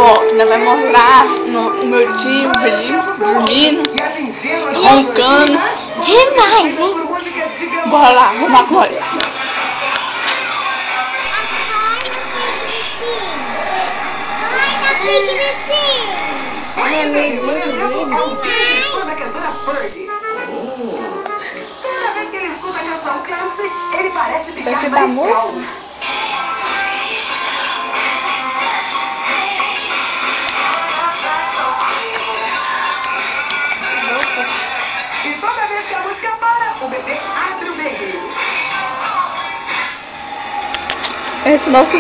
Ó, ainda vai mostrar o meu tio dormindo, roncando. Demais, hein? Bora lá, vamos lá agora. É meio demais. Toda vez que ele escuta a canção Clancy, ele parece ficar Daqui mais tá muito? calmo. E toda vez que a música para, o bebê abre o beijinho. Esse nosso